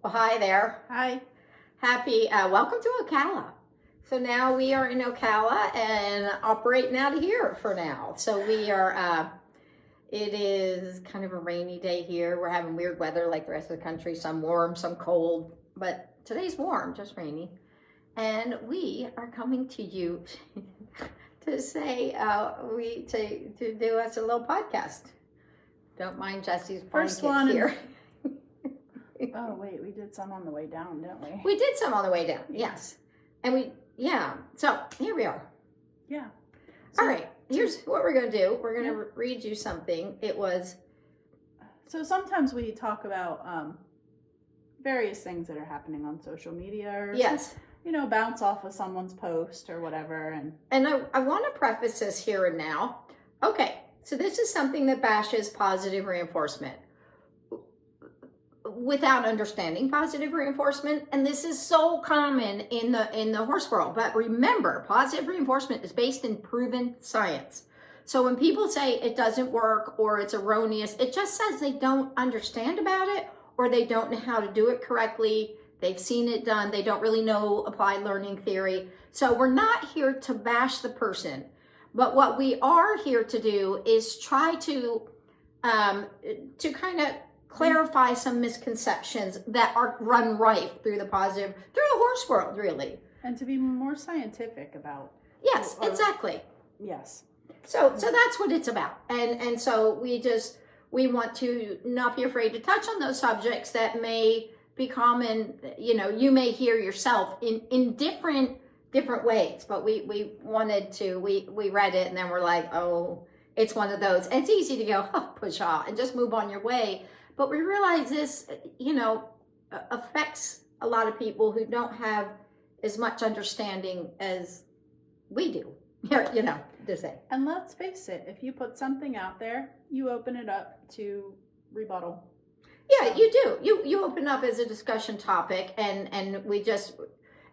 Well, hi there. Hi. Happy, welcome to Ocala. So now we are in Ocala and operating out of here for now. So we are, it is kind of a rainy day here. We're having weird weather like the rest of the country, some warm, some cold, but today's warm, just rainy. And we are coming to you to say, to do us a little podcast. Don't mind Jesse's First blanket one here. Oh, wait, we did some on the way down, didn't we? We did some on the way down, yes. And so here we are. Yeah. All right, here's what we're going to do. We're going to read you something. It was... So sometimes we talk about various things that are happening on social media. Or Yes. Bounce off of someone's post or whatever. And I want to preface this here and now. Okay, so this is something that bashes positive reinforcement without understanding positive reinforcement, and this is so common in the horse world. But remember, positive reinforcement is based in proven science. So when people say it doesn't work or it's erroneous, it just says they don't understand about it or they don't know how to do it correctly. They've seen it done. They don't really know applied learning theory. So we're not here to bash the person, but what we are here to do is try to kind of clarify some misconceptions that are run rife through the horse world, really. And to be more scientific about. Yes, exactly. Yes. So that's what it's about. And so we want to not be afraid to touch on those subjects that may be common, you may hear yourself in different ways, but we read it and then we're like, oh, it's one of those. It's easy to go, push off and just move on your way. But we realize this, affects a lot of people who don't have as much understanding as we do, to say. And let's face it, if you put something out there, you open it up to rebuttal. Yeah, you do. You open up as a discussion topic, and we just...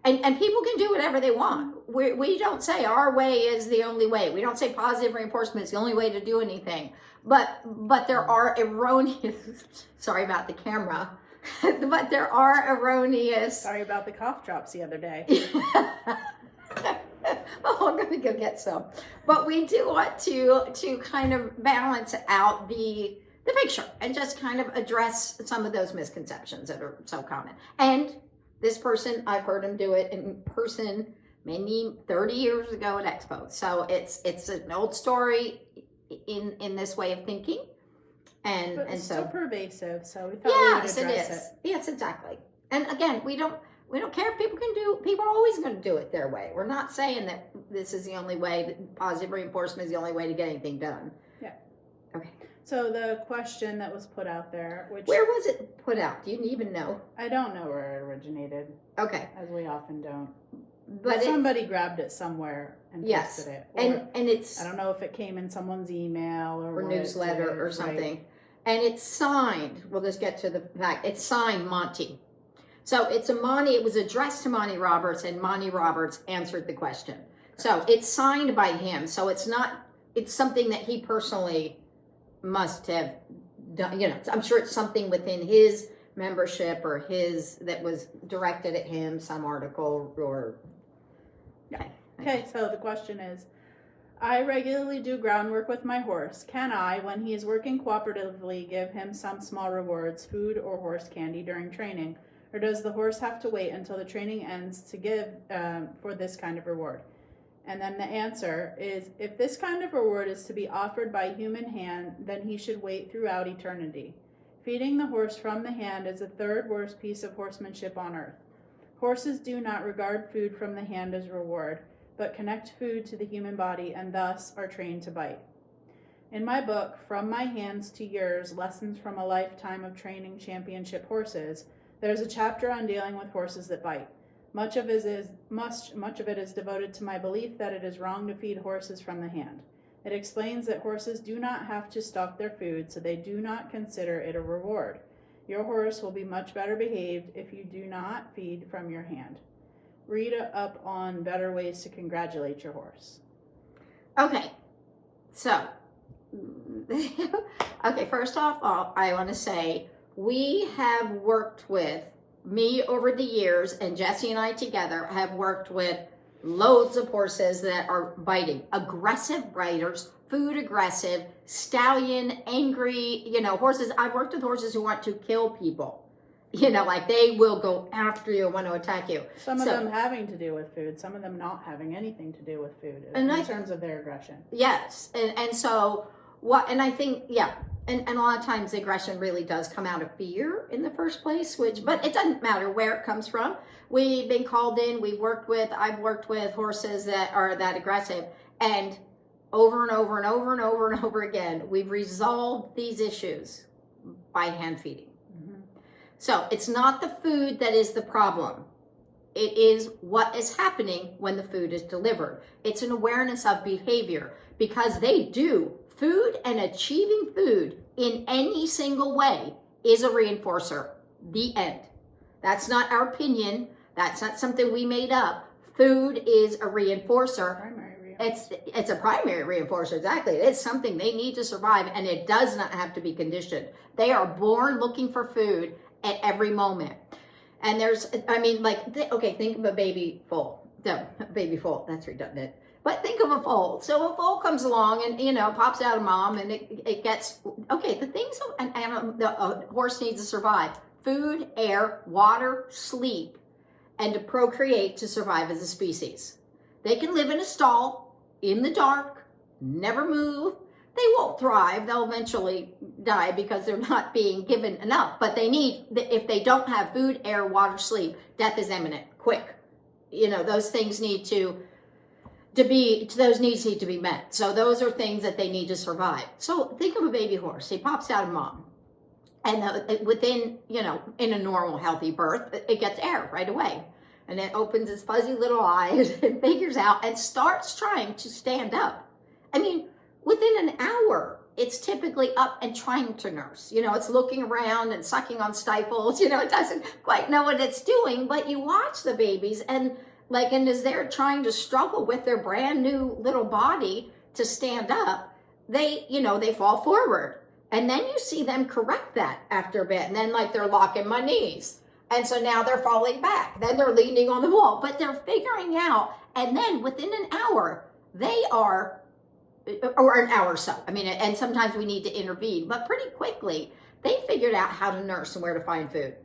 And people can do whatever they want. We don't say our way is the only way. We don't say positive reinforcement is the only way to do anything. But there are erroneous, sorry about the camera, but there are erroneous. Sorry about the cough drops the other day. Oh, I'm going to go get some. But we do want to kind of balance out the picture and just kind of address some of those misconceptions that are so common. And this person, I've heard him do it in person many 30 years ago at Expo. So it's an old story in this way of thinking. And it's so still pervasive, so we thought we would address it. Yes, exactly. And again, we don't care. People are always going to do it their way. We're not saying that this is the only way, that positive reinforcement is the only way to get anything done. Yeah. Okay. So the question that was put out there, where was it put out? Do you even know? I don't know where it originated. Okay. As we often don't. But somebody grabbed it somewhere and posted it. Or, and it's... I don't know if it came in someone's email or newsletter or something. Right. And it's signed, we'll just get to the fact, it's signed Monty. So it was addressed to Monty Roberts, and Monty Roberts answered the question. So it's signed by him. So it's something that he personally must have done. I'm sure it's something within his membership or that was directed at him, some article or... Okay, so the question is, I regularly do groundwork with my horse. Can I, when he is working cooperatively, give him some small rewards, food or horse candy during training? Or does the horse have to wait until the training ends to give for this kind of reward? And then the answer is, if this kind of reward is to be offered by human hand, then he should wait throughout eternity. Feeding the horse from the hand is the third worst piece of horsemanship on earth. Horses do not regard food from the hand as reward, but connect food to the human body and thus are trained to bite. In my book, From My Hands to Yours, Lessons from a Lifetime of Training Championship Horses, there's a chapter on dealing with horses that bite. Much of it is devoted to my belief that it is wrong to feed horses from the hand. It explains that horses do not have to stock their food, so they do not consider it a reward. Your horse will be much better behaved if you do not feed from your hand. Read up on better ways to congratulate your horse. Okay, so, first off, I want to say we have worked with me over the years, and Jesse and I together have worked with loads of horses that are biting, aggressive biters, food aggressive, stallion, angry, horses. I've worked with horses who want to kill people. Like they will go after you and want to attack you. Some of them having to do with food, some of them not having anything to do with food in terms of their aggression. Yes. And so I think, yeah. And a lot of times aggression really does come out of fear in the first place, but it doesn't matter where it comes from. We've been called in, I've worked with horses that are that aggressive, and over and over and over and over and over again, we've resolved these issues by hand feeding. So it's not the food that is the problem. It is what is happening when the food is delivered. It's an awareness of behavior, because they do. Food and achieving food in any single way is a reinforcer. The end. That's not our opinion. That's not something we made up. Food is a reinforcer. Primary reinforcer. It's a primary reinforcer, exactly. It's something they need to survive, and it does not have to be conditioned. They are born looking for food at every moment. And think of a baby foal. No, baby foal, that's redundant. But think of a foal. So a foal comes along and, pops out of mom, and it gets, the things a horse needs to survive: food, air, water, sleep, and to procreate to survive as a species. They can live in a stall, in the dark, never move. They won't thrive. They'll eventually die because they're not being given enough. But if they don't have food, air, water, sleep, death is imminent, quick. Those things need those needs need to be met. So those are things that they need to survive. So think of a baby horse. He pops out of mom. And within, in a normal, healthy birth, it gets air right away. And it opens its fuzzy little eyes and figures out and starts trying to stand up. Within an hour, it's typically up and trying to nurse. It's looking around and sucking on stifles. It doesn't quite know what it's doing, but you watch the babies and as they're trying to struggle with their brand new little body to stand up, they fall forward. And then you see them correct that after a bit. And then they're locking my knees. And so now they're falling back. Then they're leaning on the wall, but they're figuring out. And then within an hour, they are, or an hour or so. And sometimes we need to intervene, but pretty quickly, they figured out how to nurse and where to find food.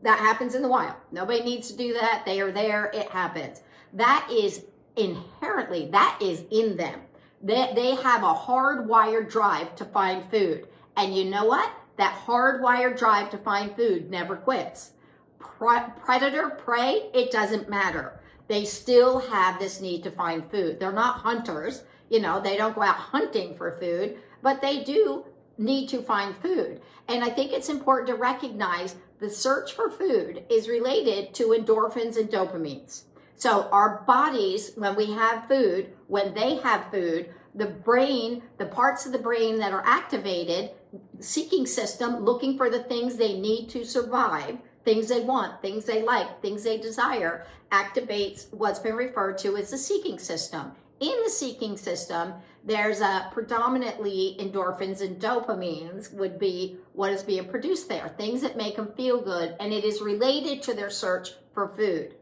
That happens in the wild. Nobody needs to do that. They are there. It happens. That is inherently, that is in them. They have a hardwired drive to find food. And you know what? That hardwired drive to find food never quits. Predator, prey, it doesn't matter. They still have this need to find food. They're not hunters. They don't go out hunting for food, but they do need to find food. And I think it's important to recognize the search for food is related to endorphins and dopamines. So our bodies, when we have food, when they have food, the brain, the parts of the brain that are activated, seeking system, looking for the things they need to survive, things they want, things they like, things they desire, activates what's been referred to as the seeking system. In the seeking system, there's predominantly endorphins and dopamines would be what is being produced there, things that make them feel good, and it is related to their search for food.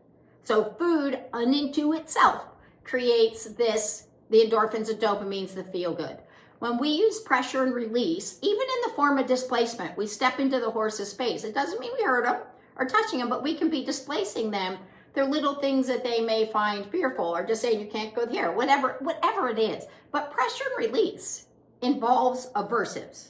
So food unto itself creates the endorphins and dopamines that feel good. When we use pressure and release, even in the form of displacement, we step into the horse's space. It doesn't mean we hurt them or touching them, but we can be displacing them. They're little things that they may find fearful, or just saying you can't go here, whatever it is. But pressure and release involves aversives.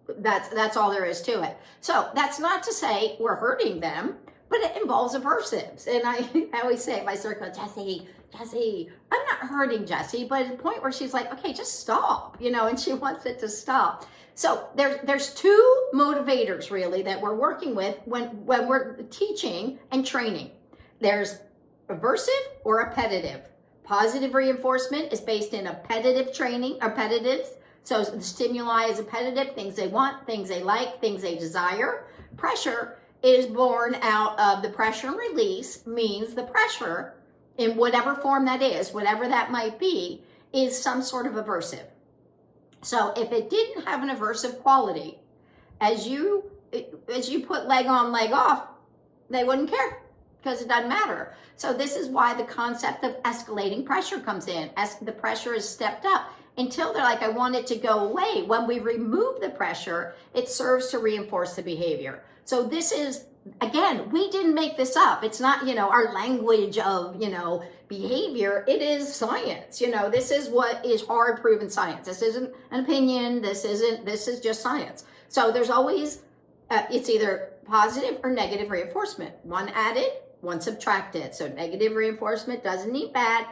That's all there is to it. So that's not to say we're hurting them, but it involves aversives. And I always say in my circle, Jessie, I'm not hurting Jessie, but at the point where she's like, okay, just stop, and she wants it to stop. So there's two motivators really that we're working with when we're teaching and training. There's aversive or appetitive. Positive reinforcement is based in appetitive training, appetitive. So the stimuli is appetitive, things they want, things they like, things they desire. Pressure is born out of the pressure and release, means the pressure in whatever form that is, whatever that might be, is some sort of aversive. So if it didn't have an aversive quality, as you put leg on, leg off, they wouldn't care because it doesn't matter. So this is why the concept of escalating pressure comes in. As the pressure is stepped up until they're like, I want it to go away. When we remove the pressure, it serves to reinforce the behavior. So this is, again, we didn't make this up. It's not, our language of, behavior. It is science. This is what is hard proven science. This isn't an opinion. This is just science. So there's always, it's either positive or negative reinforcement. One added, one subtracted. So negative reinforcement doesn't mean bad.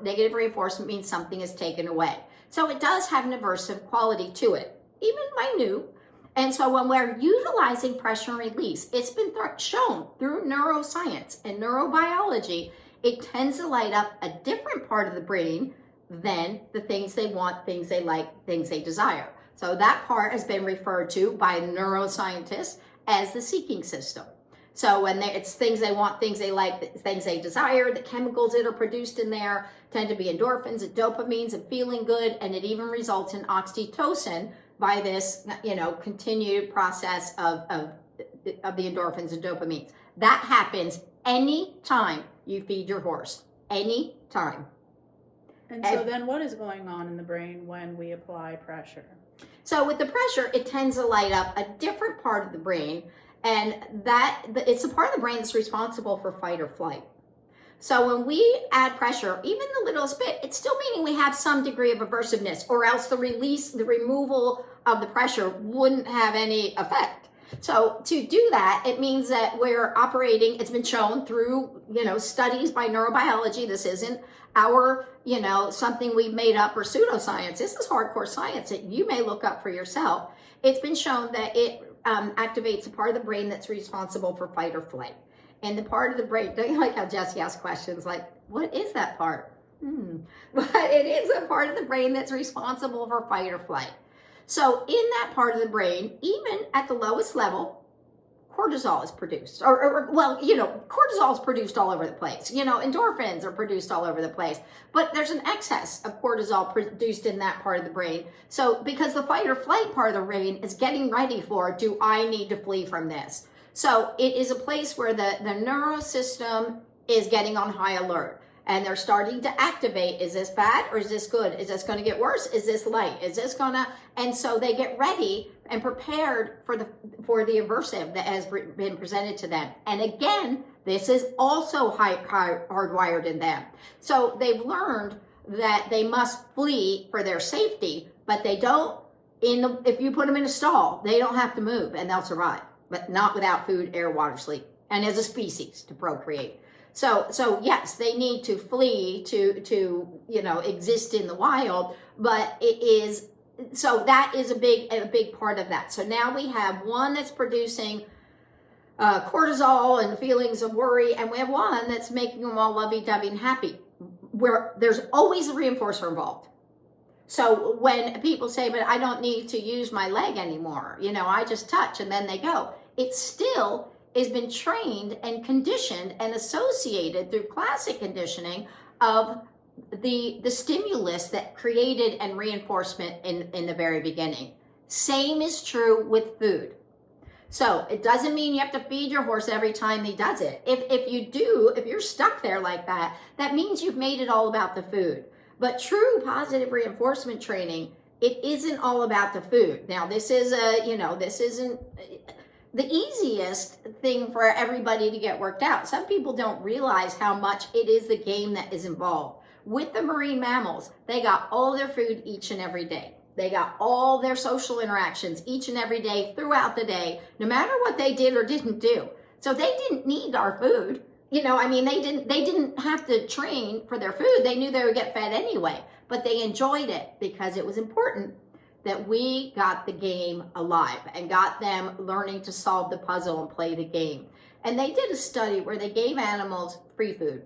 Negative reinforcement means something is taken away. So it does have an aversive quality to it, even minute. And so when we're utilizing pressure and release, it's been shown through neuroscience and neurobiology, it tends to light up a different part of the brain than the things they want, things they like, things they desire. So that part has been referred to by neuroscientists as the seeking system. So when it's things they want, things they like, things they desire, the chemicals that are produced in there tend to be endorphins and dopamines and feeling good, and it even results in oxytocin by this, continued process of the endorphins and dopamines. That happens anytime you feed your horse, anytime. And so then what is going on in the brain when we apply pressure? So with the pressure, it tends to light up a different part of the brain, and it's a part of the brain that's responsible for fight or flight. So when we add pressure, even the littlest bit, it's still meaning we have some degree of aversiveness, or else the removal of the pressure wouldn't have any effect. So to do that, it means that we're operating, it's been shown through, studies by neurobiology. This isn't our, something we've made up or pseudoscience. This is hardcore science that you may look up for yourself. It's been shown that it activates a part of the brain that's responsible for fight or flight. And the part of the brain, don't you like how Jesse asks questions like, what is that part? But it is a part of the brain that's responsible for fight or flight. So in that part of the brain, even at the lowest level, cortisol is produced. Cortisol is produced all over the place. Endorphins are produced all over the place. But there's an excess of cortisol produced in that part of the brain. So because the fight or flight part of the brain is getting ready for, do I need to flee from this? So it is a place where the nervous system is getting on high alert. And they're starting to activate. Is this bad or is this good? Is this going to get worse? Is this light? Is this going to? And so they get ready and prepared for the aversive that has been presented to them. And again, this is also hardwired in them. So they've learned that they must flee for their safety, but they don't. If you put them in a stall, they don't have to move and they'll survive, but not without food, air, water, sleep, and as a species to procreate. So yes, they need to flee to exist in the wild, but that is a big part of that. So now we have one that's producing cortisol and feelings of worry, and we have one that's making them all lovey-dovey and happy, where there's always a reinforcer involved. So when people say, but I don't need to use my leg anymore, I just touch and then they go, it still has been trained and conditioned and associated through classic conditioning of the stimulus that created and reinforcement in the very beginning. Same is true with food. So it doesn't mean you have to feed your horse every time he does it. If you're stuck there like that, that means you've made it all about the food. But true positive reinforcement training, it isn't all about the food. Now this isn't the easiest thing for everybody to get worked out. Some people don't realize how much it is the game that is involved. With the marine mammals, they got all their food each and every day. They got all their social interactions each and every day throughout the day, no matter what they did or didn't do. So they didn't need our food. They didn't have to train for their food. They knew they would get fed anyway, but they enjoyed it because it was important that we got the game alive and got them learning to solve the puzzle and play the game. And they did a study where they gave animals free food.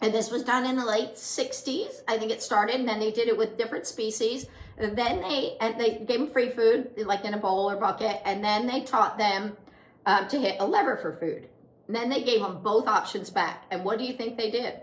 And this was done in the late 60s, I think it started, and then they did it with different species. And then they gave them free food, like in a bowl or bucket, and then they taught them to hit a lever for food. And then they gave them both options back. And what do you think they did?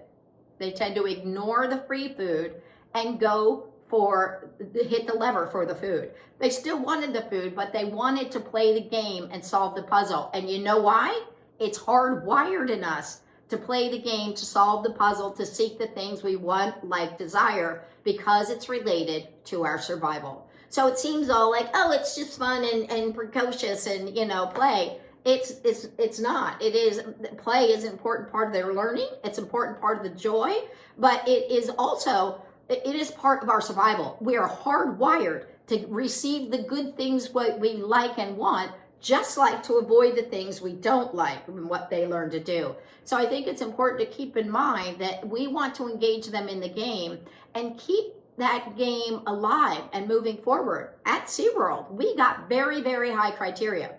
They tend to ignore the free food and go for hit the lever for the food. They still wanted the food, but they wanted to play the game and solve the puzzle. And you know why? It's hardwired in us to play the game, to solve the puzzle, to seek the things we want, like, desire, because it's related to our survival. So it seems all like, oh, it's just fun and precocious and, you know, play. It's not. It is, play is an important part of their learning. It's an important part of the joy, but it is also, it is part of our survival. We are hardwired to receive the good things what we like and want, just like to avoid the things we don't like and what they learn to do. So I think it's important to keep in mind that we want to engage them in the game and keep that game alive and moving forward. At SeaWorld, we got very, very high criteria.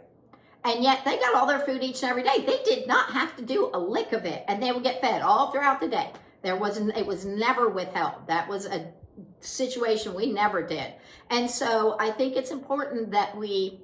And yet they got all their food each and every day. They did not have to do a lick of it, and they would get fed all throughout the day. It was never withheld. That was a situation we never did. And so I think it's important that we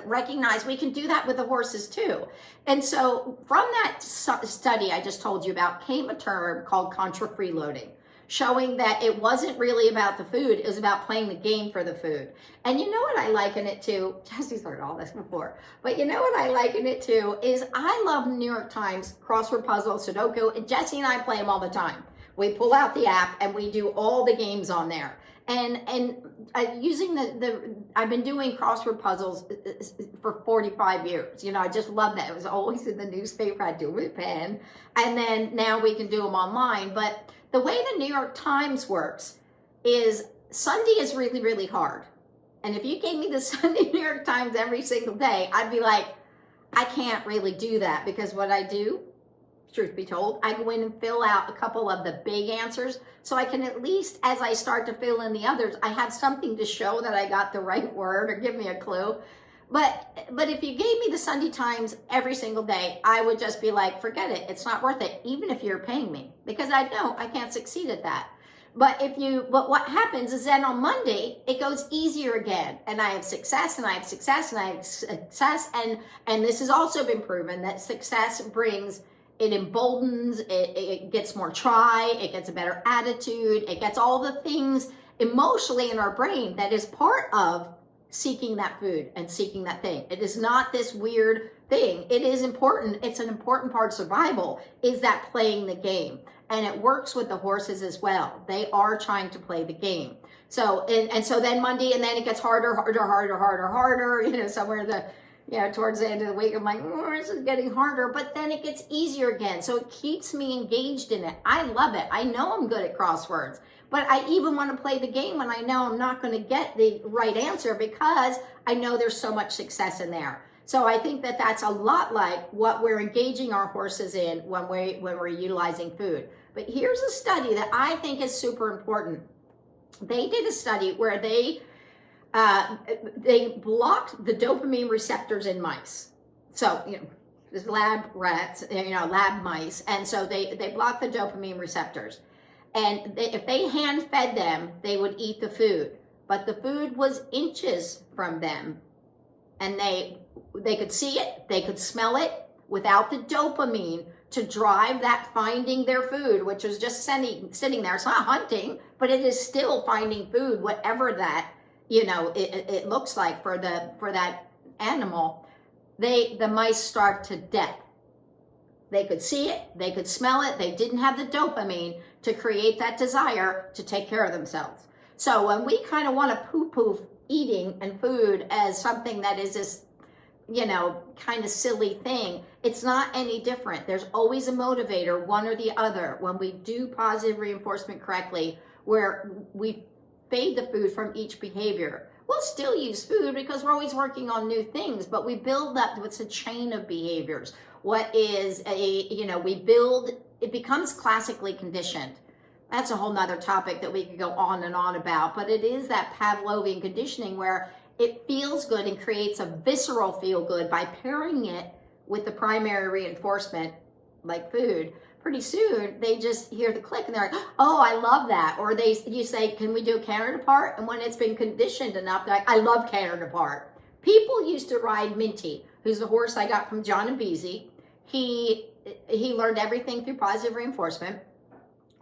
recognize we can do that with the horses too. And so from that study I just told you about came a term called contra freeloading, showing that it wasn't really about the food, it was about playing the game for the food. And you know what I liken it to? Jesse's heard all this before, but you know what I liken it to is I love New York Times crossword puzzle, Sudoku, and Jesse and I play them all the time. We pull out the app and we do all the games on there. And using I've been doing crossword puzzles for 45 years. You know, I just love that. It was always in the newspaper. I'd do it with a pen. And then now we can do them online. But the way the New York Times works is Sunday is really, really hard. And if you gave me the Sunday New York Times every single day, I'd be like, I can't really do that, because what I do, truth be told, I go in and fill out a couple of the big answers so I can, at least as I start to fill in the others, I have something to show that I got the right word or give me a clue. But if you gave me the Sunday Times every single day, I would just be like, forget it. It's not worth it, even if you're paying me, because I know I can't succeed at that. But what happens is then on Monday, it goes easier again. And I have success, and I have success, and I have success. And this has also been proven that success brings, it emboldens, it gets more try, it gets a better attitude, it gets all the things emotionally in our brain that is part of seeking that food and seeking that thing. It is not this weird thing. It is important. It's an important part of survival, is that playing the game. And it works with the horses as well. They are trying to play the game. So, and so then Monday, and then it gets harder, you know, somewhere towards the end of the week, I'm like, this is getting harder, but then it gets easier again. So it keeps me engaged in it. I love it. I know I'm good at crosswords, but I even want to play the game when I know I'm not going to get the right answer, because I know there's so much success in there. So I think that that's a lot like what we're engaging our horses in when we're utilizing food. But here's a study that I think is super important. They did a study where they blocked the dopamine receptors in mice. So, you know, there's lab rats, you know, lab mice. And so they blocked the dopamine receptors. And if they hand fed them, they would eat the food. But the food was inches from them. And they could see it, they could smell it without the dopamine to drive that finding their food, which is just sitting there. It's not hunting, but it is still finding food, whatever that, you know, it looks like for that animal. The mice starved to death. They could see it, they could smell it, they didn't have the dopamine to create that desire to take care of themselves. So when we kind of want to poo-poo eating and food as something that is this, you know, kind of silly thing, it's not any different. There's always a motivator, one or the other. When we do positive reinforcement correctly, where we fade the food from each behavior, we'll still use food because we're always working on new things, but we build up what's a chain of behaviors. What is it becomes classically conditioned. That's a whole nother topic that we could go on and on about, but it is that Pavlovian conditioning where it feels good and creates a visceral feel good by pairing it with the primary reinforcement, like food. Pretty soon they just hear the click and they're like, oh, I love that. Or you say, can we do canter depart? And when it's been conditioned enough, they're like, I love canter depart. People used to ride Minty, who's the horse I got from John and Beezy. He learned everything through positive reinforcement,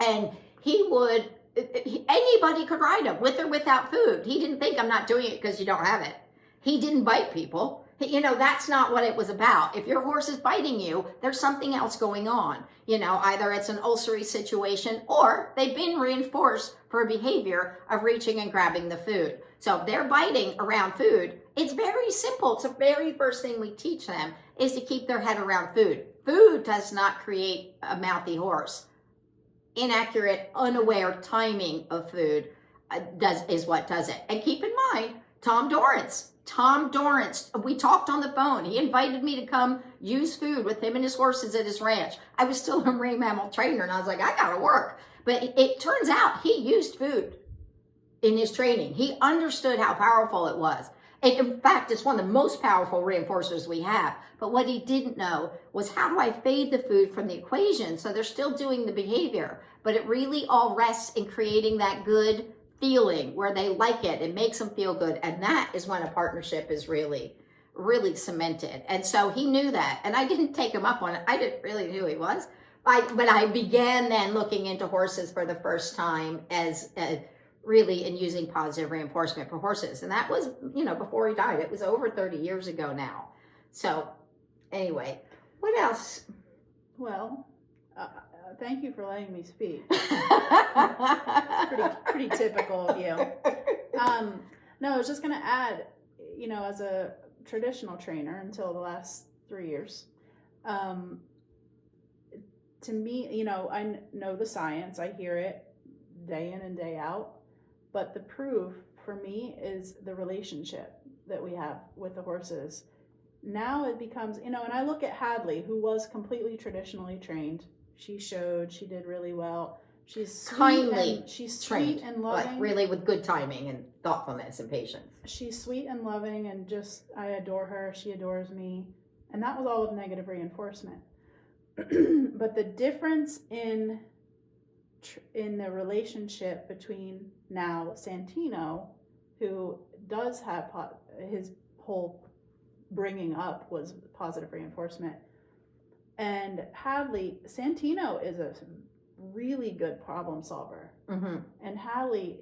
and he would anybody could ride him with or without food. He didn't think, I'm not doing it because you don't have it. He didn't bite people. That's not what it was about. If your horse is biting you, there's something else going on. Either it's an ulcery situation or they've been reinforced for a behavior of reaching and grabbing the food. So if they're biting around food, it's very simple. It's the very first thing we teach them is to keep their head around food. Food does not create a mouthy horse. Inaccurate, unaware timing of food is what does it. And keep in mind, Tom Dorrance, we talked on the phone. He invited me to come use food with him and his horses at his ranch. I was still a marine mammal trainer, and I was like, I gotta work. But it turns out he used food in his training. He understood how powerful it was. And in fact, it's one of the most powerful reinforcers we have. But what he didn't know was, how do I fade the food from the equation so they're still doing the behavior? But it really all rests in creating that good feeling where they like it. It makes them feel good. And that is when a partnership is really, really cemented. And so he knew that. And I didn't take him up on it. I didn't really know who he was. But I began then looking into horses for the first time as really in using positive reinforcement for horses. And that was, before he died. It was over 30 years ago now. So anyway, what else? Well, thank you for letting me speak. pretty typical of you. No, I was just going to add, as a traditional trainer until the last 3 years, to me, I know the science, I hear it day in and day out, but the proof for me is the relationship that we have with the horses. Now it becomes, and I look at Hadley, who was completely traditionally trained. She did really well. She's sweet she's trained, sweet and loving. But really with good timing and thoughtfulness and patience. She's sweet and loving, and I adore her. She adores me. And that was all with negative reinforcement. But the difference in the relationship between now Santino, who does have his whole bringing up was positive reinforcement, and Hadley, Santino is a really good problem solver, and Hadley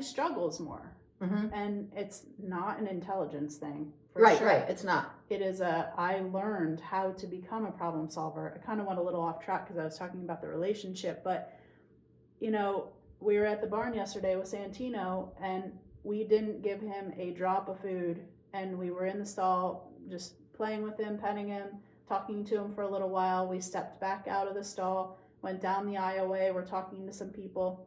struggles more, and it's not an intelligence thing. Right, it's not. It is I learned how to become a problem solver. I kind of went a little off track because I was talking about the relationship, but we were at the barn yesterday with Santino, and we didn't give him a drop of food, and we were in the stall just playing with him, petting him, talking to him for a little while. We stepped back out of the stall, went down the aisleway, we're talking to some people.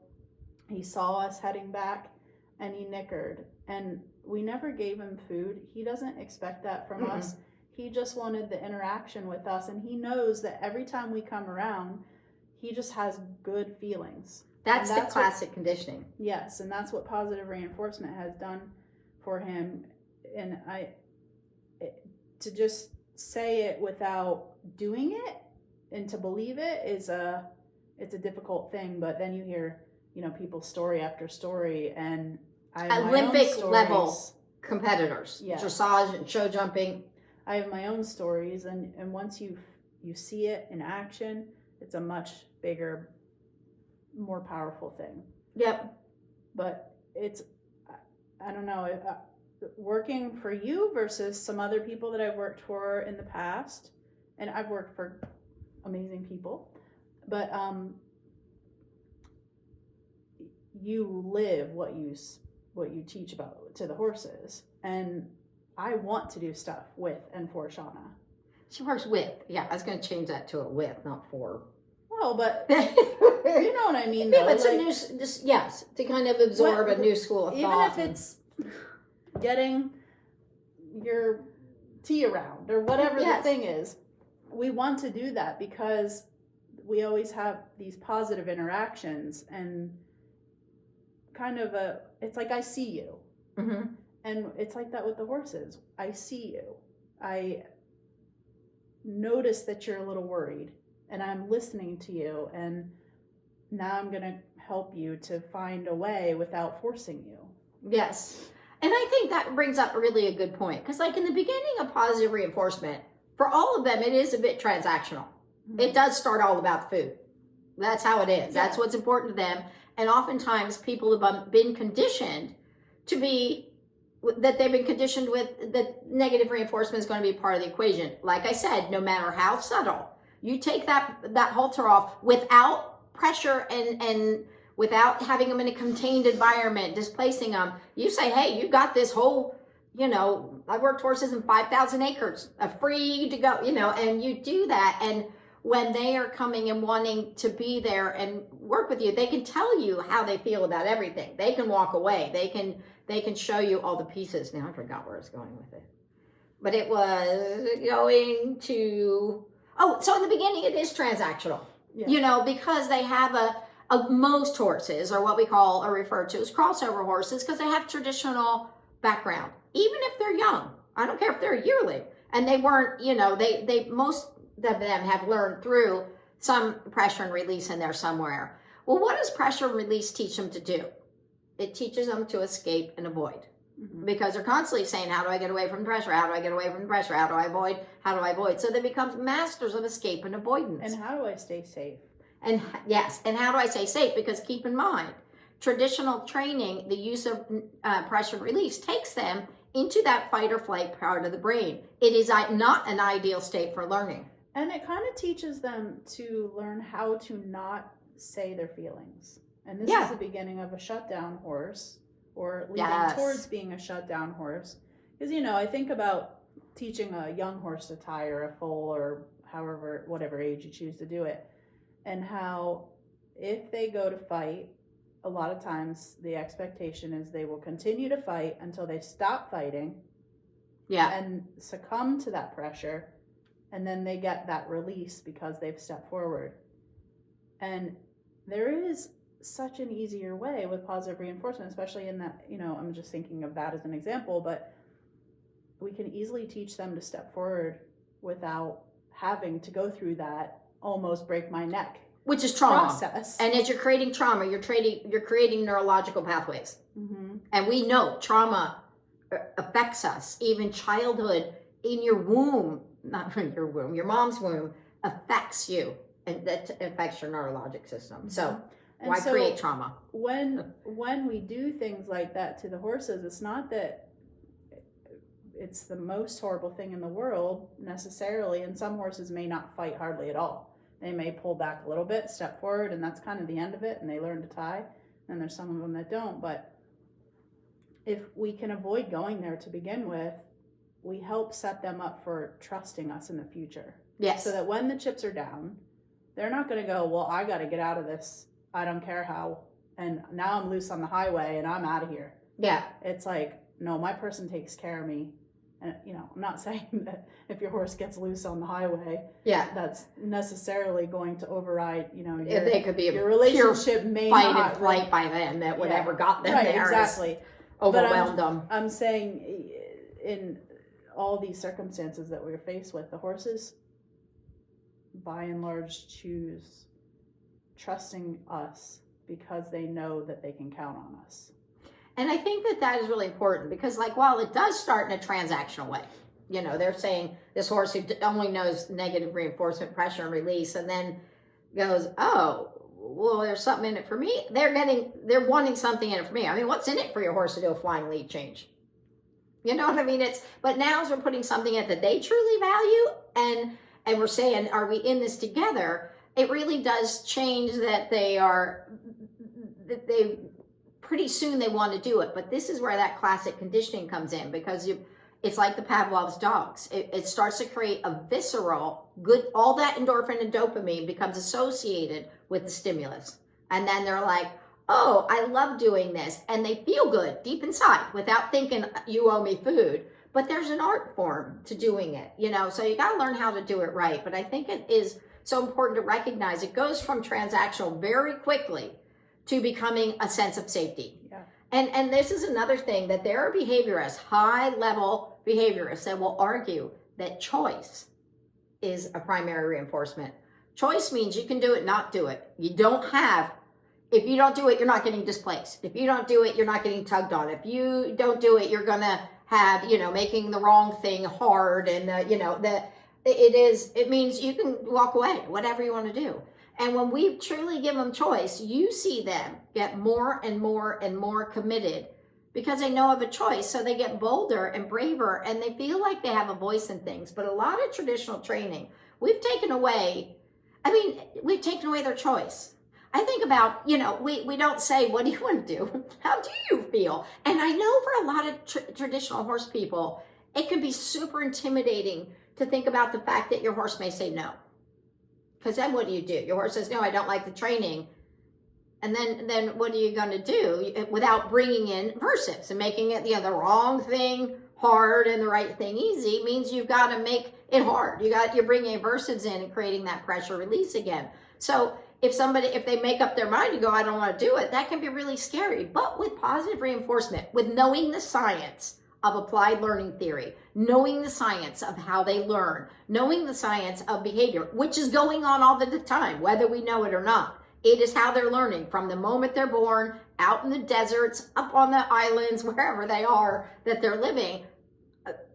He saw us heading back, and he nickered, and we never gave him food. He doesn't expect that from us. He just wanted the interaction with us, and he knows that every time we come around, he just has good feelings. That's the classic conditioning. Yes, and that's what positive reinforcement has done for him. And to just say it without doing it and to believe it it's a difficult thing. But then you hear, people's story after story, and Olympic level competitors, yes. Dressage and show jumping. I have my own stories, and once you see it in action, it's a much bigger, more powerful thing. Yep. But it's, I don't know, working for you versus some other people that I've worked for in the past, and I've worked for amazing people, but you live what you teach about to the horses, and I want to do stuff with and for Shauna. She works with. Yeah, I was going to change that to a with, not for. Well, but you know what I mean, though. Yeah, it's a new, yes, to kind of absorb a new school of thought. Even if it's getting your tea around or whatever the thing is, we want to do that because we always have these positive interactions, and kind of it's like I see you. And it's like that with the horses. I see you. I notice that you're a little worried, and I'm listening to you, and now I'm going to help you to find a way without forcing you. Yes. And I think that brings up really a good point, because like in the beginning of positive reinforcement, for all of them, it is a bit transactional. It does start all about food. That's how it is. That's what's important to them. And oftentimes people have been conditioned to be, that they've been conditioned with that negative reinforcement is going to be part of the equation. Like I said, no matter how subtle, you take that halter off without pressure and without having them in a contained environment, displacing them. You say, hey, you got this whole, I worked horses in 5,000 acres, free to go, and you do that. And when they are coming and wanting to be there and work with you, they can tell you how they feel about everything. They can walk away. They can show you all the pieces. Now I forgot where I was going with it. But it was going to, so in the beginning it is transactional. Yeah. Because they have most horses are what we call or refer to as crossover horses because they have traditional background. Even if they're young, I don't care if they're a yearling, and they weren't, they most of them have learned through some pressure and release in there somewhere. Well, what does pressure and release teach them to do? It teaches them to escape and avoid. Mm-hmm. Because they're constantly saying, how do I get away from pressure? How do I get away from pressure? How do I avoid? How do I avoid? So they become masters of escape and avoidance. And how do I stay safe? And yes, and how do I stay safe? Because keep in mind, traditional training, the use of pressure and release takes them into that fight or flight part of the brain. It is not an ideal state for learning. And it kind of teaches them to learn how to not say their feelings. And this is the beginning of a shutdown horse, or leading towards being a shutdown horse. Because, I think about teaching a young horse to tie or a foal or whatever age you choose to do it. And how if they go to fight, a lot of times the expectation is they will continue to fight until they stop fighting and succumb to that pressure. And then they get that release because they've stepped forward. And there is such an easier way with positive reinforcement, especially in that, I'm just thinking of that as an example, but we can easily teach them to step forward without having to go through that almost break my neck, which is trauma process. And as you're creating trauma, you're creating neurological pathways. Mm-hmm. And we know trauma affects us. Even childhood in your womb, not in your womb, your mom's womb affects you, and that affects your neurologic system. So why create trauma? When we do things like that to the horses, it's not that it's the most horrible thing in the world necessarily, and some horses may not fight hardly at all. They may pull back a little bit, step forward, and that's kind of the end of it, and they learn to tie. And there's some of them that don't. But if we can avoid going there to begin with, we help set them up for trusting us in the future. Yes. So that when the chips are down, they're not going to go, well, I got to get out of this. I don't care how. And now I'm loose on the highway and I'm out of here. Yeah. It's like, no, my person takes care of me. And, I'm not saying that if your horse gets loose on the highway, that's necessarily going to override, they could be your relationship may fight not and flight by then that whatever got them there exactly overwhelmed them. I'm saying in all these circumstances that we're faced with, the horses by and large choose trusting us because they know that they can count on us. And I think that is really important because, while it does start in a transactional way, they're saying this horse who only knows negative reinforcement, pressure, and release, and then goes, oh, well, there's something in it for me. They're wanting something in it for me. I mean, what's in it for your horse to do a flying lead change? You know what I mean? But now as we're putting something in that they truly value, and we're saying, are we in this together? It really does change that they pretty soon they want to do it. But this is where that classic conditioning comes in, because it's like the Pavlov's dogs. It starts to create a visceral good, all that endorphin and dopamine becomes associated with the stimulus. And then they're like, oh, I love doing this. And they feel good deep inside without thinking you owe me food. But there's an art form to doing it, so you got to learn how to do it right. But I think it is so important to recognize it goes from transactional very quickly to becoming a sense of safety. Yeah. And this is another thing, that there are behaviorists, high-level behaviorists, that will argue that choice is a primary reinforcement. Choice means you can do it, not do it. If you don't do it, you're not getting displaced. If you don't do it, you're not getting tugged on. If you don't do it, you're going to have, making the wrong thing hard. And, it means you can walk away, whatever you want to do. And when we truly give them choice, you see them get more and more and more committed because they know of a choice. So they get bolder and braver and they feel like they have a voice in things. But a lot of traditional training, we've taken away their choice. I think about, we don't say, what do you want to do? How do you feel? And I know for a lot of traditional horse people, it can be super intimidating to think about the fact that your horse may say no. Because then what do? Your horse says, no, I don't like the training. And then what are you going to do without bringing in versives and making it, the wrong thing hard and the right thing easy means you've got to make it hard. You're bringing versives in and creating that pressure release again. So if they make up their mind to go, I don't want to do it, that can be really scary. But with positive reinforcement, with knowing the science of applied learning theory, knowing the science of how they learn, knowing the science of behavior, which is going on all the time, whether we know it or not. It is how they're learning from the moment they're born, out in the deserts, up on the islands, wherever they are that they're living.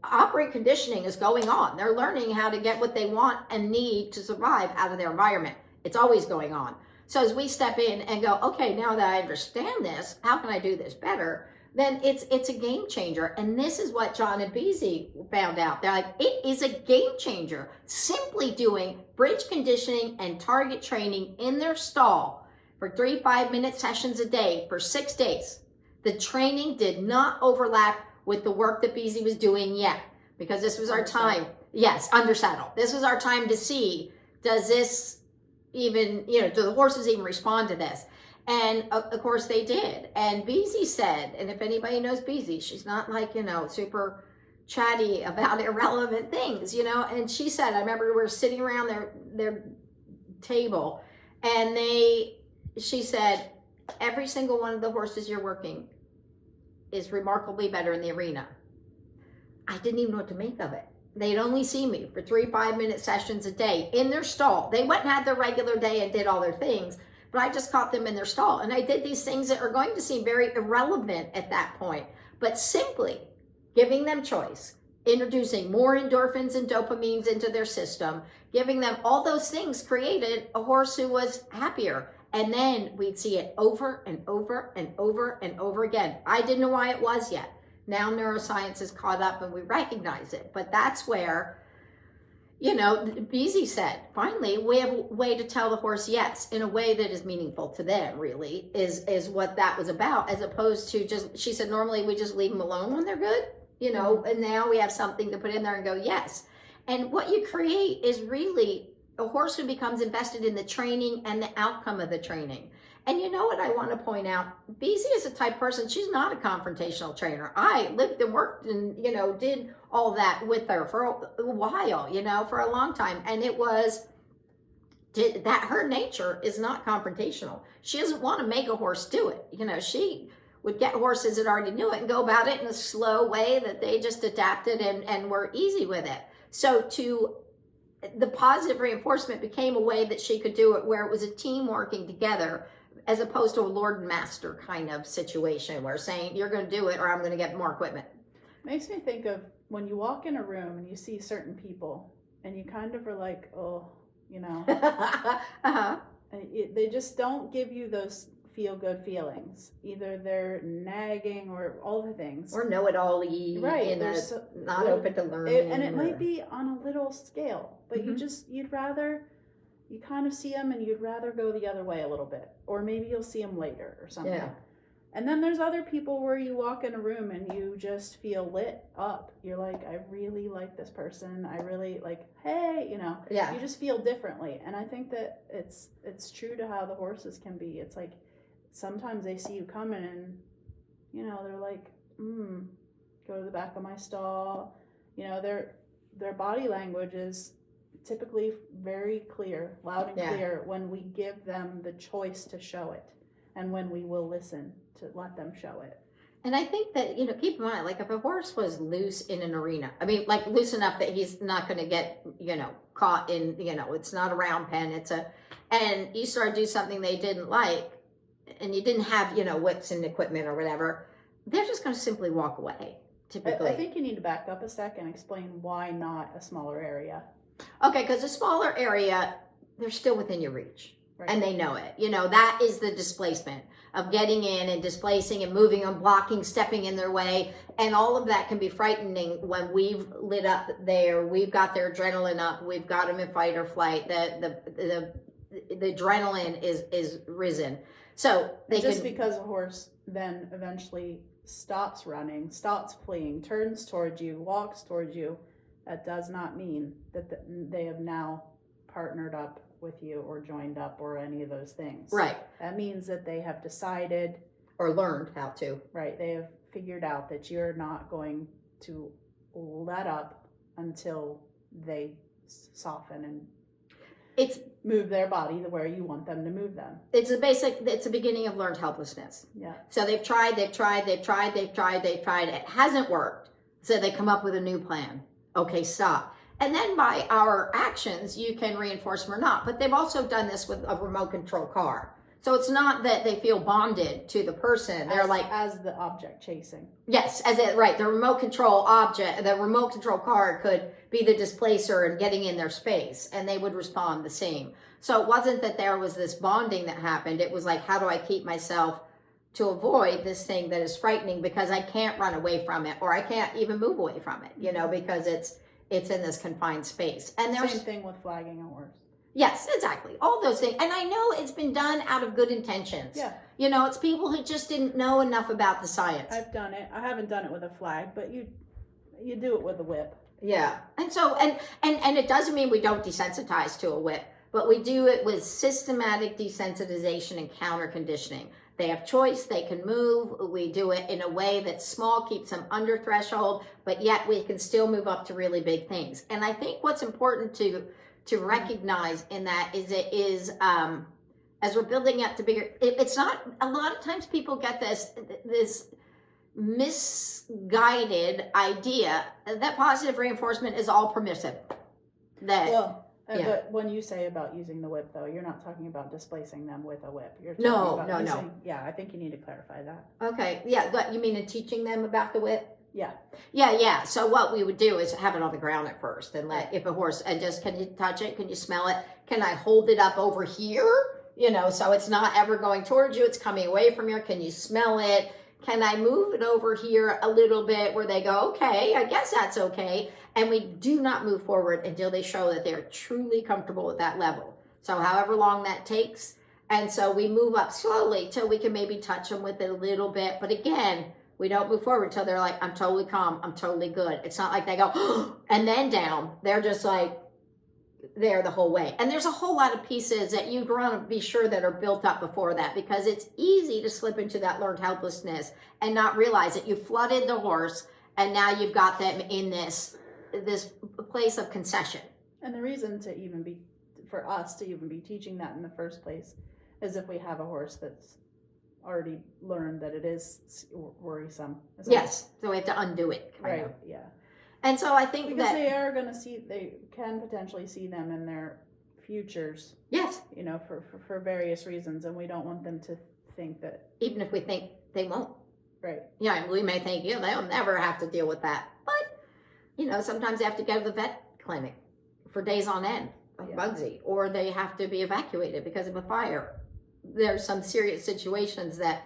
Operant conditioning is going on. They're learning how to get what they want and need to survive out of their environment. It's always going on. So as we step in and go, okay, now that I understand this, how can I do this better? Then it's a game changer. And this is what John and Beezy found out. They're like, it is a game changer. Simply doing bridge conditioning and target training in their stall for 3 5-minute sessions a day for 6 days. The training did not overlap with the work that Beezy was doing yet, because this was our time. Yes, under saddle. This was our time to see, does this even, do the horses even respond to this? And of course they did. And Beezy said, and if anybody knows Beezy, she's not like, super chatty about irrelevant things, and she said, I remember we were sitting around their table and she said, every single one of the horses you're working is remarkably better in the arena. I didn't even know what to make of it. They'd only see me for 3 5-minute sessions a day in their stall. They went and had their regular day and did all their things, but I just caught them in their stall. And I did these things that are going to seem very irrelevant at that point, but simply giving them choice, introducing more endorphins and dopamines into their system, giving them all those things created a horse who was happier. And then we'd see it over and over and over and over again. I didn't know why it was yet. Now neuroscience is caught up and we recognize it. But that's where, Beezy said, finally, we have a way to tell the horse yes in a way that is meaningful to them, really, is what that was about, as opposed to just, she said, normally we just leave them alone when they're good, and now we have something to put in there and go, yes. And what you create is really a horse who becomes invested in the training and the outcome of the training. And you know what I want to point out? Beezy is a type person, she's not a confrontational trainer. I lived and worked and, did all that with her for a while, for a long time. And it was that her nature is not confrontational. She doesn't want to make a horse do it. She would get horses that already knew it and go about it in a slow way that they just adapted and were easy with it. So the positive reinforcement became a way that she could do it where it was a team working together, as opposed to a lord and master kind of situation where saying, you're going to do it or I'm going to get more equipment. Makes me think of when you walk in a room and you see certain people and you kind of are like, oh, Uh-huh. They just don't give you those feel-good feelings. Either they're nagging or all the things. Or know-it-all-y, right. Not open to learning. And it might be on a little scale, but Mm-hmm. you kind of see them and you'd rather go the other way a little bit. Or maybe you'll see them later or something. Yeah. And then there's other people where you walk in a room and you just feel lit up. You're like, I really like this person. I really hey, Yeah. You just feel differently. And I think that it's true to how the horses can be. It's like sometimes they see you coming and, they're like, go to the back of my stall. Their body language is typically very clear, loud and clear when we give them the choice to show it and when we will listen to let them show it. And I think that, keep in mind, if a horse was loose in an arena, loose enough that he's not going to get, caught in, it's not a round pen, and you start to do something they didn't like, and you didn't have, whips and equipment or whatever, they're just going to simply walk away, typically. I think you need to back up a sec and explain why not a smaller area. Okay, because a smaller area, they're still within your reach. Right. And they know it. You know, that is the displacement of getting in and displacing and moving and blocking, stepping in their way. And all of that can be frightening when we've lit up there, we've got their adrenaline up, we've got them in fight or flight, the adrenaline is risen. So they just because a horse then eventually stops running, stops fleeing, turns towards you, walks towards you, that does not mean that they have now partnered up with you or joined up or any of those things. Right. That means that they have decided or learned how to. Right. They have figured out that you're not going to let up until they soften and move their body the way you want them to move them. It's a beginning of learned helplessness. Yeah. So they've tried. It hasn't worked. So they come up with a new plan. Okay, stop. And then by our actions, you can reinforce them or not. But they've also done this with a remote control car. So it's not that they feel bonded to the person. They're as the object chasing. Yes, right. The remote control car could be the displacer and getting in their space, and they would respond the same. So it wasn't that there was this bonding that happened. It was like, how do I keep myself to avoid this thing that is frightening because I can't run away from it or I can't even move away from it, because it's in this confined space. And there's same thing with flagging a horse. Yes, exactly. All those things. And I know it's been done out of good intentions. Yeah. It's people who just didn't know enough about the science. I've done it. I haven't done it with a flag, but you do it with a whip. Yeah. And so, and it doesn't mean we don't desensitize to a whip, but we do it with systematic desensitization and counter conditioning. They have choice, they can move. We do it in a way that's small, keeps them under threshold, but yet we can still move up to really big things. And I think what's important to recognize in that is as we're building up to bigger, it's not, a lot of times people get this misguided idea that positive reinforcement is all permissive. But when you say about using the whip, though, you're not talking about displacing them with a whip. You're talking about using, yeah, I think you need to clarify that. Okay, yeah, but you mean in teaching them about the whip? Yeah. Yeah. So what we would do is have it on the ground at first and if a horse, and just, can you touch it? Can you smell it? Can I hold it up over here? So it's not ever going towards you. It's coming away from you. Can you smell it? Can I move it over here a little bit where they go, okay, I guess that's okay. And we do not move forward until they show that they're truly comfortable at that level. So however long that takes. And so we move up slowly till we can maybe touch them with it a little bit. But again, we don't move forward until they're like, I'm totally calm. I'm totally good. It's not like they go, and then down. They're just like there the whole way. And there's a whole lot of pieces that you want to be sure that are built up before that, because it's easy to slip into that learned helplessness and not realize that you flooded the horse and now you've got them in this place of concession. And the reason for us to even be teaching that in the first place is if we have a horse that's already learned that it is worrisome. Yes, so we have to undo it. Right, yeah. And so I think because they can potentially see them in their futures. Yes. For various reasons, and we don't want them to think that. Even if we think they won't. Right. Yeah, we may think, they'll never have to deal with that. But, sometimes they have to go to the vet clinic for days on end, like Bugsy, or they have to be evacuated because of a fire. There's some serious situations that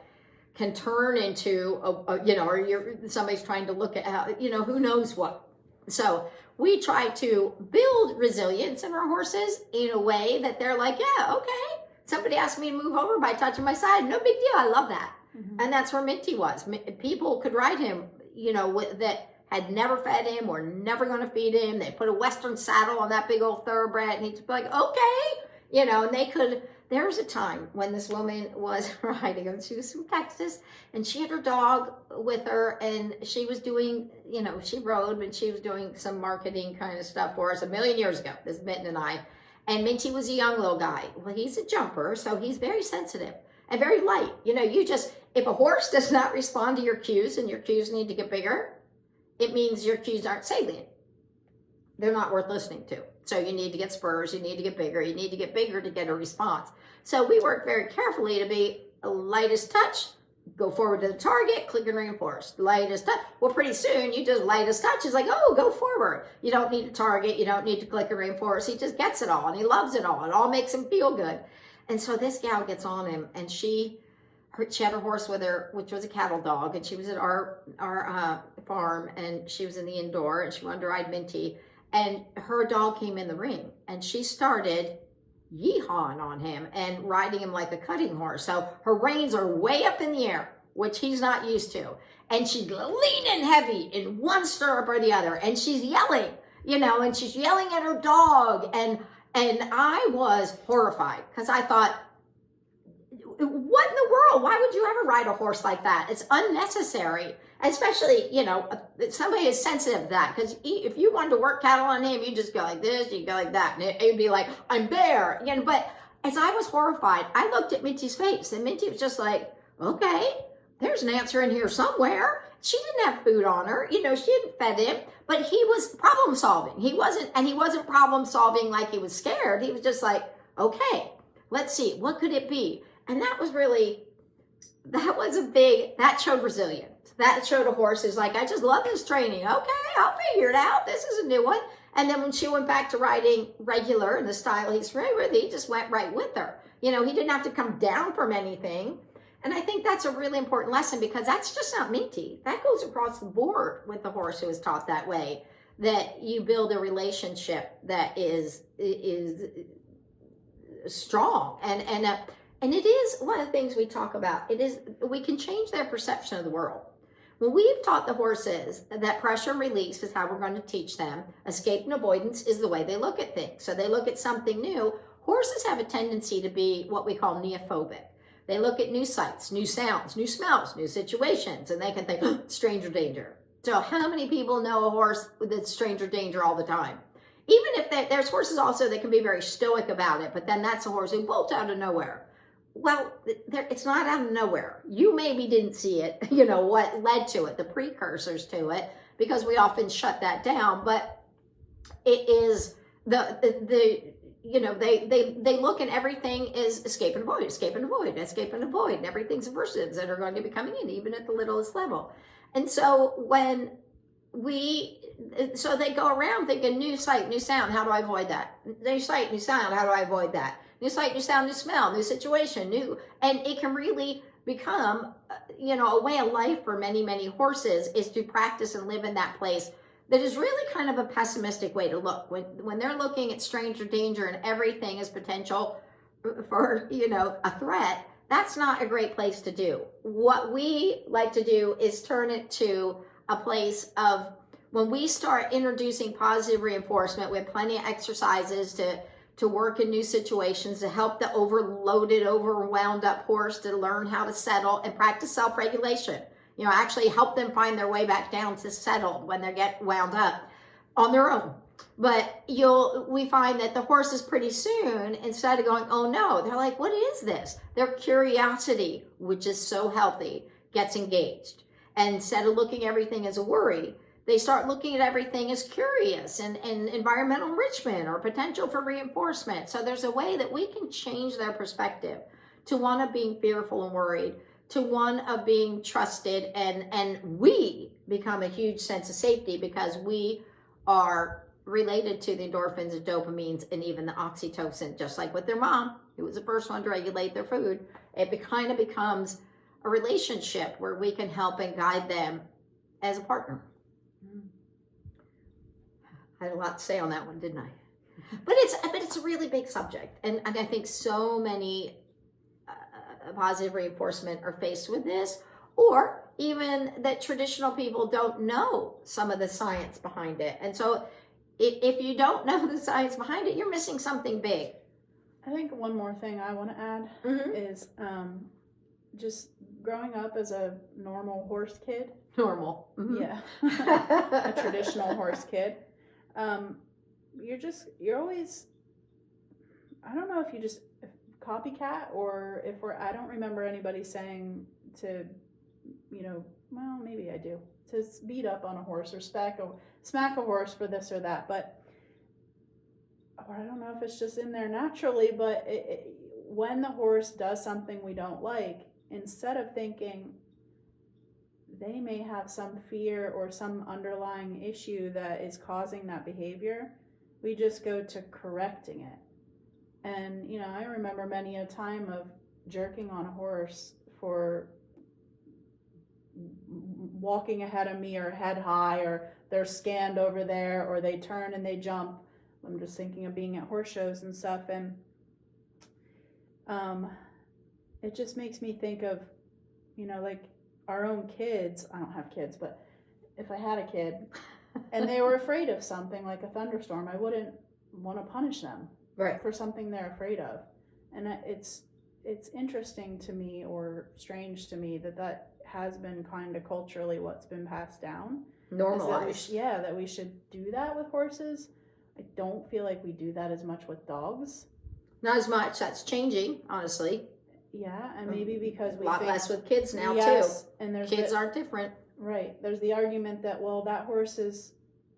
can turn into, or somebody's trying to look at how, who knows what. So we try to build resilience in our horses in a way that they're like, yeah, okay. Somebody asked me to move over by touching my side. No big deal. I love that. Mm-hmm. And that's where Minty was. People could ride him, that had never fed him or never going to feed him. They put a Western saddle on that big old thoroughbred and he'd be like, okay. And they could. There was a time when this woman was riding him. She was from Texas, and she had her dog with her, and she was doing, she rode, but she was doing some marketing kind of stuff for us a million years ago, this Mitten and I. And Minty was a young little guy. Well, he's a jumper, so he's very sensitive and very light. If a horse does not respond to your cues and your cues need to get bigger, it means your cues aren't salient. They're not worth listening to. So you need to get spurs, you need to get bigger, you need to get bigger to get a response. So we work very carefully to be lightest touch, go forward to the target, click and reinforce. Lightest touch. Well, pretty soon you just lightest touch is like, oh, go forward. You don't need to target, you don't need to click and reinforce. He just gets it all and he loves it all. It all makes him feel good. And so this gal gets on him, and she had a horse with her, which was a cattle dog, and she was at our farm, and she was in the indoor, and she wanted to ride Minty, and her dog came in the ring, and she started yeehawing on him and riding him like a cutting horse. So her reins are way up in the air, which he's not used to, and she's leaning heavy in one stirrup or the other, and she's yelling, and she's yelling at her dog, and I was horrified because I thought, what in the world? Why would you ever ride a horse like that? It's unnecessary, especially, somebody is sensitive to that, because if you wanted to work cattle on him, you just go like this, you go like that, and it'd be like, I'm there, but as I was horrified, I looked at Minty's face, and Minty was just like, okay, there's an answer in here somewhere. She didn't have food on her, she hadn't fed him, but he was problem solving. He wasn't problem solving like he was scared. He was just like, okay, let's see, what could it be? And that showed resilience. That showed a horse who's like, I just love this training. Okay, I'll figure it out. This is a new one. And then when she went back to riding regular in the style he's familiar with, he just went right with her. He didn't have to come down from anything. And I think that's a really important lesson, because that's just not Minty. That goes across the board with the horse who is taught that way, that you build a relationship that is strong. And it is one of the things we talk about. We can change their perception of the world. When we've taught the horses that pressure and release is how we're going to teach them, escape and avoidance is the way they look at things. So they look at something new. Horses have a tendency to be what we call neophobic. They look at new sights, new sounds, new smells, new situations, and they can think, stranger danger. So how many people know a horse that's stranger danger all the time? Even if there's horses also that can be very stoic about it, but then that's a horse who bolts out of nowhere. Well, it's not out of nowhere. You maybe didn't see it, what led to it, the precursors to it, because we often shut that down. But it is they look and everything is escape and avoid, escape and avoid, escape and avoid, and everything's aversives that are going to be coming in, even at the littlest level. And so so they go around thinking, new sight, new sound, how do I avoid that? New sight, new sound, how do I avoid that? New sight, new sound, new smell, new situation, and it can really become, a way of life for many, many horses, is to practice and live in that place that is really kind of a pessimistic way to look. When they're looking at stranger danger and everything is potential for, a threat, that's not a great place to do. What we like to do is turn it to a place of, when we start introducing positive reinforcement with plenty of exercises to work in new situations, to help the overloaded, overwhelmed up horse to learn how to settle and practice self-regulation. Actually help them find their way back down to settle when they get wound up on their own. But we find that the horses pretty soon, instead of going, oh no, they're like, what is this? Their curiosity, which is so healthy, gets engaged. And instead of looking at everything as a worry, they start looking at everything as curious and environmental enrichment or potential for reinforcement. So there's a way that we can change their perspective to one of being fearful and worried, to one of being trusted, and we become a huge sense of safety because we are related to the endorphins and dopamines and even the oxytocin, just like with their mom, who was the first one to regulate their food. It kind of becomes a relationship where we can help and guide them as a partner. I had a lot to say on that one, didn't I? But it's a really big subject, and I think so many positive reinforcement are faced with this, or even that traditional people don't know some of the science behind it. And so if you don't know the science behind it, you're missing something big. I think one more thing I want to add is just growing up as a normal horse kid. Normal. Mm-hmm. Yeah. A traditional horse kid. You're always, I don't know if you just copycat or I don't remember anybody saying to, well, maybe I do, to beat up on a horse or smack a horse for this or that, or I don't know if it's just in there naturally, but when the horse does something we don't like, instead of thinking they may have some fear or some underlying issue that is causing that behavior, we just go to correcting it. And, you know, I remember many a time of jerking on a horse for walking ahead of me or head high, or they're scanned over there, or they turn and they jump. I'm just thinking of being at horse shows and stuff, and it just makes me think of, you know, like our own kids. I don't have kids, but if I had a kid and they were afraid of something like a thunderstorm, I wouldn't want to punish them Right. for something they're afraid of. And it's interesting to me, or strange to me, that has been kind of culturally what's been passed down. Normalized. That we should do that with horses. I don't feel like we do that as much with dogs. Not as much. That's changing, honestly. Yeah, and maybe because we a lot think, less with kids now yes, too. And there's Kids aren't different. Right. There's the argument that, well, that horse is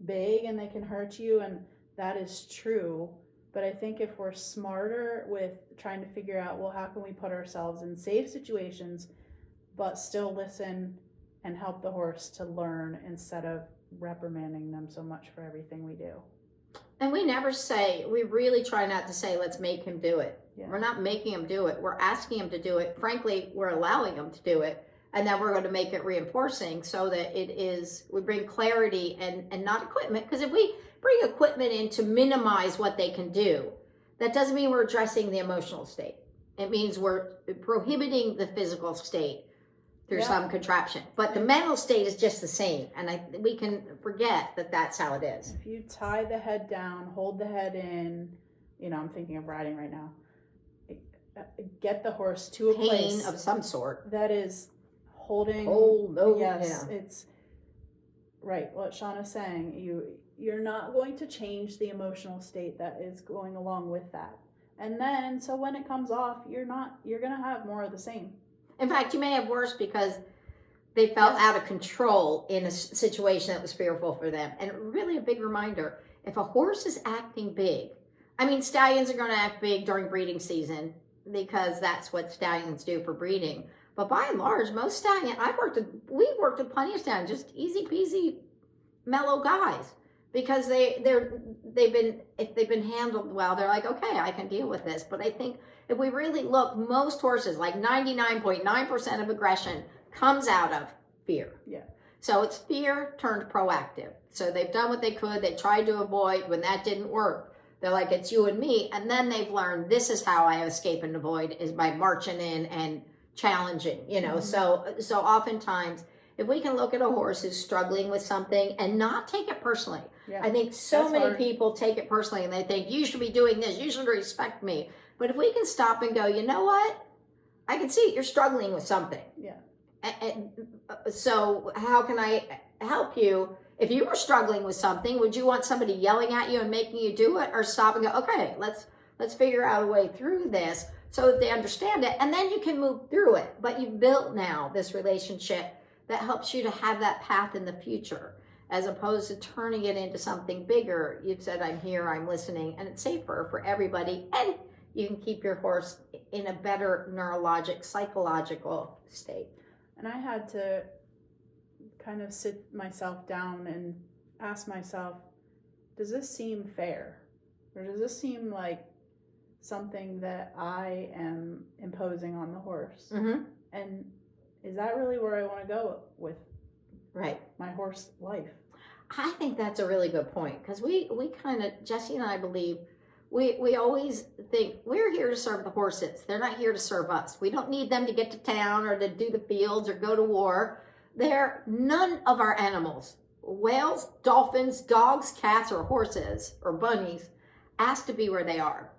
big and they can hurt you, and that is true. But I think if we're smarter with trying to figure out, well, how can we put ourselves in safe situations, but still listen and help the horse to learn instead of reprimanding them so much for everything we do. And we never say, we really try not to say, let's make him do it. Yeah. We're not making him do it. We're asking him to do it. Frankly, we're allowing him to do it. And then we're going to make it reinforcing so that we bring clarity and not equipment. Because if we bring equipment in to minimize what they can do, that doesn't mean we're addressing the emotional state. It means we're prohibiting the physical state through some contraption. But the mental state is just the same. And we can forget that that's how it is. If you tie the head down, hold the head in, you know, I'm thinking of riding right now. Get the horse to a place of some sort that is holding. Yes, it's right. What Shauna's saying, you're not going to change the emotional state that is going along with that. And then, so when it comes off, you're going to have more of the same. In fact, you may have worse because they felt out of control in a situation that was fearful for them. And really a big reminder, if a horse is acting big, I mean, stallions are going to act big during breeding season because that's what stallions do for breeding. But by and large, most stallions, we worked with plenty of stallions, just easy peasy, mellow guys. Because if they've been handled well, they're like, okay, I can deal with this. But I think if we really look, most horses, like 99.9% of aggression comes out of fear. Yeah. So it's fear turned proactive. So they've done what they could. They tried to avoid. When that didn't work, they're like, it's you and me. And then they've learned this is how I escape and avoid, is by marching in and challenging, you know. Mm-hmm. So oftentimes, if we can look at a horse who's struggling with something and not take it personally. Yeah. I think that's many people take it personally and they think, you should be doing this, you should respect me. But if we can stop and go, you know what? I can see you're struggling with something. Yeah. And so how can I help you? If you were struggling with something, would you want somebody yelling at you and making you do it, or stop and go, okay, let's figure out a way through this so that they understand it, and then you can move through it. But you've built now this relationship that helps you to have that path in the future, as opposed to turning it into something bigger. You've said, I'm here, I'm listening, and it's safer for everybody, and you can keep your horse in a better neurologic, psychological state. And I had to kind of sit myself down and ask myself, does this seem fair? Or does this seem like something that I am imposing on the horse? Mm-hmm. And is that really where I want to go with my horse life? I think that's a really good point, because we kind of, Jesse and I believe, we always think we're here to serve the horses. They're not here to serve us. We don't need them to get to town or to do the fields or go to war. They're none of our animals, whales, dolphins, dogs, cats, or horses, or bunnies, asked to be where they are.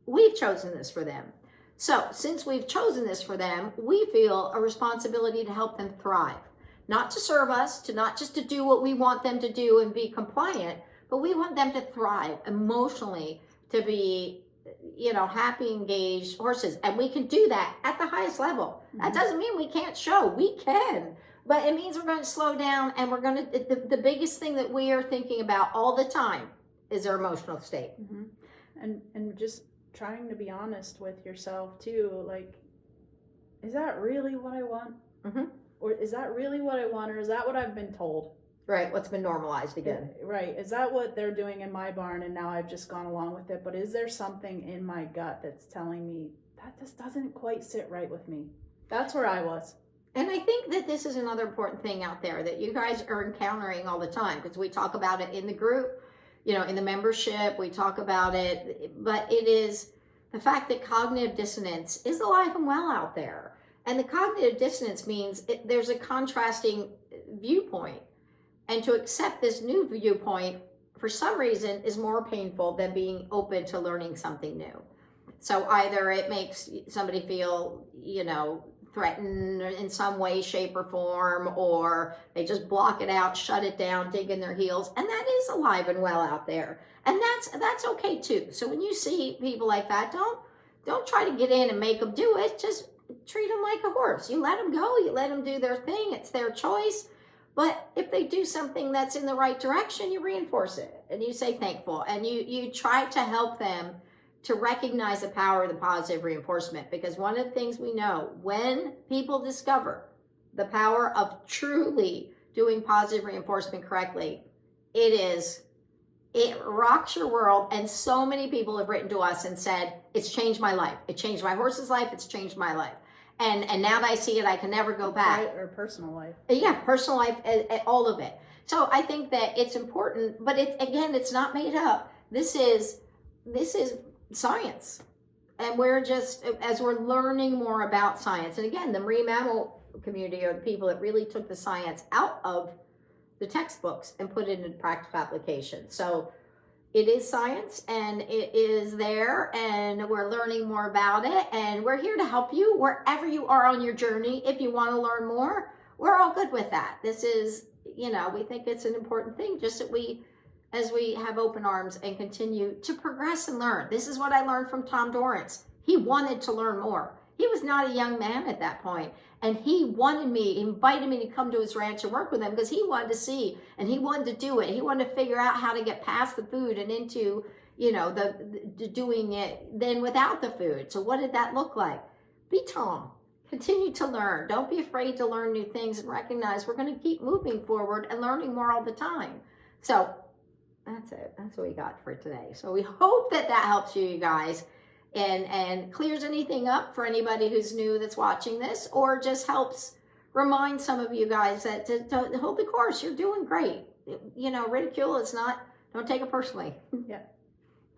We've chosen this for them. So since we've chosen this for them, we feel a responsibility to help them thrive. Not to serve us, not just to do what we want them to do and be compliant, but we want them to thrive emotionally, to be, happy, engaged horses. And we can do that at the highest level. Mm-hmm. That doesn't mean we can't show. We can. But it means we're going to slow down, and we're going to, the biggest thing that we are thinking about all the time is their emotional state. Mm-hmm. And just trying to be honest with yourself too. Like, is that really what I want? Mm-hmm. Or is that really what I want? Or is that what I've been told? Right, what's been normalized again. Right. Is that what they're doing in my barn and now I've just gone along with it? But is there something in my gut that's telling me that this doesn't quite sit right with me? That's where I was. And I think that this is another important thing out there that you guys are encountering all the time, because we talk about it in the group, you know, in the membership, we talk about it, but it is the fact that cognitive dissonance is alive and well out there. And the cognitive dissonance means there's a contrasting viewpoint. And to accept this new viewpoint, for some reason, is more painful than being open to learning something new. So either it makes somebody feel, you know, threatened in some way, shape, or form, or they just block it out, shut it down, dig in their heels. And that is alive and well out there. And that's okay too. So when you see people like that, don't try to get in and make them do it. Just treat them like a horse. You let them go, you let them do their thing. It's their choice. But if they do something that's in the right direction, you reinforce it and you say thankful, and you try to help them to recognize the power of the positive reinforcement. Because one of the things we know, when people discover the power of truly doing positive reinforcement correctly, it rocks your world. And so many people have written to us and said, it's changed my life. It changed my horse's life. It's changed my life. And now that I see it, I can never go back. Right, or personal life. Yeah, personal life, all of it. So I think that it's important, but it's not made up. This is science. And we're just, as we're learning more about science, and again, the marine mammal community are the people that really took the science out of the textbooks and put it into practical application. So it is science, and it is there, and we're learning more about it, and we're here to help you wherever you are on your journey. If you want to learn more, we're all good with that. This is, you know, we think it's an important thing, just that as we have open arms and continue to progress and learn. This is what I learned from Tom Dorrance. He wanted to learn more. He was not a young man at that point, and he invited me to come to his ranch and work with him because he wanted to see, and he wanted to do it. He wanted to figure out how to get past the food and into, you know, the doing it then without the food. So what did that look like? Be Tom. Continue to learn. Don't be afraid to learn new things, and recognize we're going to keep moving forward and learning more all the time. So that's it. That's what we got for today. So we hope that helps you guys. And clears anything up for anybody who's new that's watching this, or just helps remind some of you guys that to hold the course. You're doing great. You know, ridicule is not, don't take it personally. Yeah.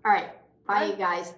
All right. Bye, you guys.